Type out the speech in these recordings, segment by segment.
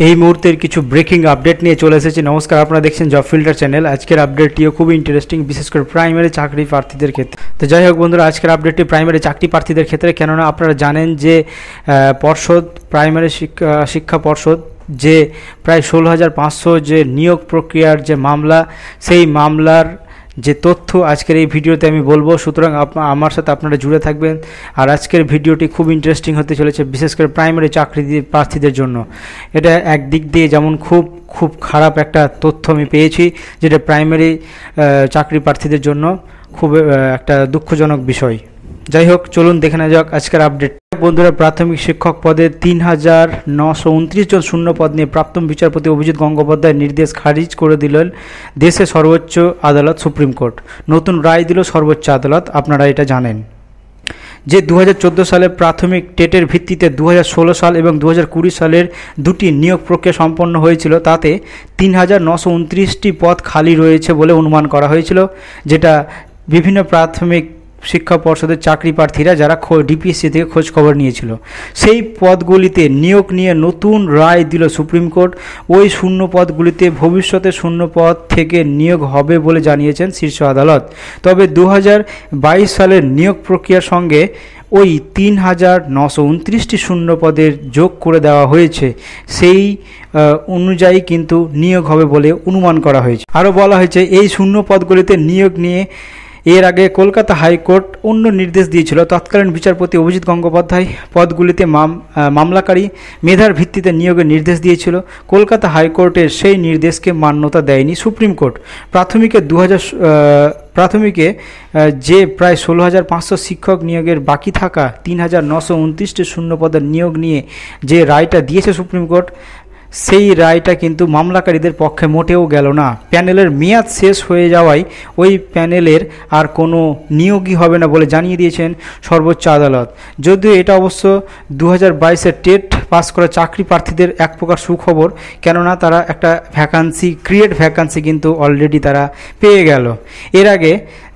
এই মুহূর্তের কিছু ব্রেকিং আপডেট নিয়ে চলে এসেছি। নমস্কার, আপনারা দেখছেন জব ফিল্টার চ্যানেল। আজকের আপডেটটিও খুবই ইন্টারেস্টিং, বিশেষ করে প্রাইমারি চাকরি প্রার্থীদের ক্ষেত্রে। তো যাই হোক বন্ধুরা, আজকের আপডেটটি প্রাইমারি চাকরি প্রার্থীদের ক্ষেত্রে, কেননা আপনারা জানেন যে পর্ষদ, প্রাইমারি শিক্ষা পর্ষদ যে প্রায় 16,500 যে নিয়োগ প্রক্রিয়ার যে মামলা, সেই মামলার যে তথ্য আজকের এই ভিডিওতে আমি বলবো। সুতরাং আমার সাথে আপনারা জুড়ে থাকবেন। আর আজকের ভিডিওটি খুব ইন্টারেস্টিং হতে চলেছে, বিশেষ করে প্রাইমারি চাকরি প্রার্থীদের জন্য। এটা একদিক দিয়ে যেমন খুব খারাপ একটা তথ্য আমি পেয়েছি, যেটা প্রাইমারি চাকরি প্রার্থীদের জন্য খুব একটা দুঃখজনক বিষয়। যাই হোক, চলুন দেখে নেওয়া যাক আজকের আপডেট। বন্ধুরা, প্রাথমিক শিক্ষক পদে 3,929 জন শূন্য পদ নিয়ে প্রাক্তন বিচারপতি অভিজিৎ গঙ্গোপাধ্যায়ের নির্দেশ খারিজ করে দিলেন দেশের সর্বোচ্চ আদালত, সুপ্রিম কোর্ট। নতুন রায় দিল সর্বোচ্চ আদালত, আপনারা এটা জানেন যে 2014 সালে প্রাথমিক টেটের ভিত্তিতে 2016 সাল এবং 2020 সালের দুটি নিয়োগ প্রক্রিয়া সম্পন্ন হয়েছিল। তাতে 3,929টি পদ খালি রয়েছে বলে অনুমান করা হয়েছিল, যেটা বিভিন্ন প্রাথমিক শিক্ষা পর্ষদের চাকরি প্রার্থীরা যারা ডিপিএসসি থেকে খোঁজ খবর নিয়েছিল, সেই পদগুলিতে নিয়োগ নিয়ে নতুন রায় দিল সুপ্রিম কোর্ট। ওই শূন্য পদগুলিতে ভবিষ্যতে শূন্য পদ থেকে নিয়োগ হবে বলে জানিয়েছেন শীর্ষ আদালত। তবে 2022 সালের নিয়োগ প্রক্রিয়ার সঙ্গে ওই 3,929টি শূন্য পদের যোগ করে দেওয়া হয়েছে, সেই অনুযায়ী কিন্তু নিয়োগ হবে বলে অনুমান করা হয়েছে। আরও বলা হয়েছে, এই শূন্য পদগুলিতে নিয়োগ নিয়ে এর আগে কলকাতা হাইকোর্ট অন্য নির্দেশ দিয়েছিল। তৎকালীন বিচারপতি অভিজিৎ গঙ্গোপাধ্যায় পদগুলিতে মামলাকারী মেধার ভিত্তিতে নিয়োগের নির্দেশ দিয়েছিল। কলকাতা হাইকোর্টের সেই নির্দেশকে মান্যতা দেয়নি সুপ্রিম কোর্ট। প্রাথমিকে যে প্রায় 16,500 শিক্ষক নিয়োগের বাকি থাকা 3,929টি শূন্য পদের নিয়োগ নিয়ে যে রায়টা দিয়েছে সুপ্রিম কোর্ট, সেই রায়টা কিন্তু মামলাকারীদের পক্ষে মোটেও গেল না। প্যানেলের মেয়াদ শেষ হয়ে যাওয়ায় ওই প্যানেলের আর কোনো নিয়োগই হবে না বলে জানিয়ে দিয়েছেন সর্বোচ্চ আদালত। যদিও এটা অবশ্য 2022-এর টেট পাস করা চাকরি প্রার্থীদের এক প্রকার সুখবর, কেননা তারা একটা ভ্যাকান্সি কিন্তু অলরেডি তারা পেয়ে গেল। এর আগে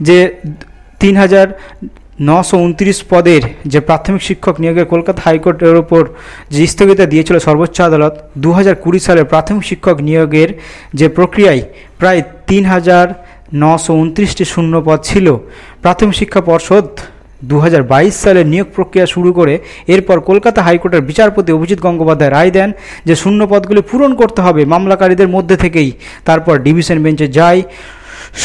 যে 3,929 পদের যে প্রাথমিক শিক্ষক নিয়োগের কলকাতা হাইকোর্টের ওপর যে স্থগিতা দিয়েছিল সর্বোচ্চ আদালত, 2020 সালে প্রাথমিক শিক্ষক নিয়োগের যে প্রক্রিয়ায় প্রায় 3,929টি শূন্য পদ ছিল। প্রাথমিক শিক্ষা পর্ষদ 2022 সালে নিয়োগ প্রক্রিয়া শুরু করে এরপর কলকাতা হাইকোর্টের বিচারপতি অভিজিৎ গঙ্গোপাধ্যায় রায় দেন যে শূন্য পদগুলি পূরণ করতে হবে মামলাকারীদের মধ্যে থেকেই। তারপর ডিভিশন বেঞ্চে যায়,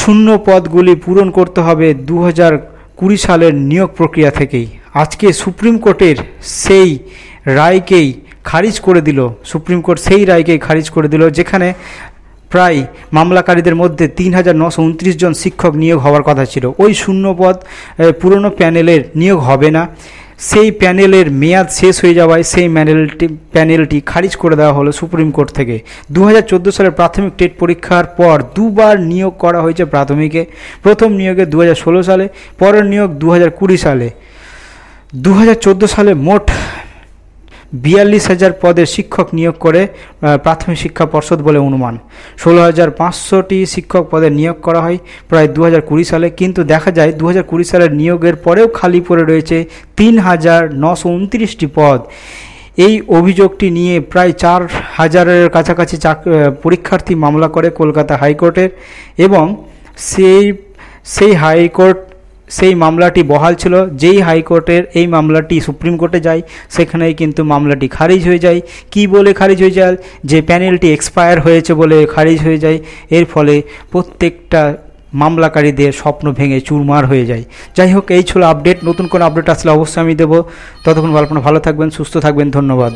শূন্য পদগুলি পূরণ করতে হবে 2020 সালের নিয়োগ প্রক্রিয়া থেকেই। আজকে সুপ্রিম কোর্টের সেই রায়কেই খারিজ করে দিল যেখানে প্রায় মামলাকারীদের মধ্যে 3,929 জন শিক্ষক নিয়োগ হওয়ার কথা ছিল। ওই শূন্য পদ পুরনো প্যানেলের নিয়োগ হবে না, সেই প্যানেলের মেয়াদ শেষ হয়ে যাওয়ায় সেই প্যানেলটি খারিজ করে দেওয়া হলো সুপ্রিম কোর্ট থেকে। 2014 সালের প্রাথমিক টেট পরীক্ষার পর দুবার নিয়োগ করা হয়েছে প্রাথমিকে। প্রথম নিয়োগে 2016 সালে, পরের নিয়োগ 2020 সালে। 2014 সালে মোট 42,000 পদের শিক্ষক নিয়োগ করে প্রাথমিক শিক্ষা পর্ষদ বলে অনুমান। 16,500টি শিক্ষক পদে নিয়োগ করা হয় প্রায় 2020 সালে, কিন্তু দেখা যায় 2020 সালের নিয়োগের পরেও খালি পড়ে রয়েছে 3,929টি পদ। এই অভিযোগটি নিয়ে প্রায় 4,000-এর কাছাকাছি পরীক্ষার্থী মামলা করে কলকাতা হাইকোর্টের, এবং সেই মামলাটি বহাল ছিল। যেই হাইকোর্টের এই মামলাটি সুপ্রিম কোর্টে যায়, সেখানেই কিন্তু মামলাটি খারিজ হয়ে যায়। কি বলে খারিজ হয়ে যায়? যে প্যানেলটি এক্সপায়ার হয়েছে বলে খারিজ হয়ে যায়। এর ফলে প্রত্যেকটা মামলাকারীদের স্বপ্ন ভেঙে চুরমার হয়ে যায়। যাই হোক, এই ছিল আপডেট। নতুন কোনো আপডেট আসলে অবশ্যই আমি দেবো। ততক্ষণ ভালো থাকবেন, সুস্থ থাকবেন। ধন্যবাদ।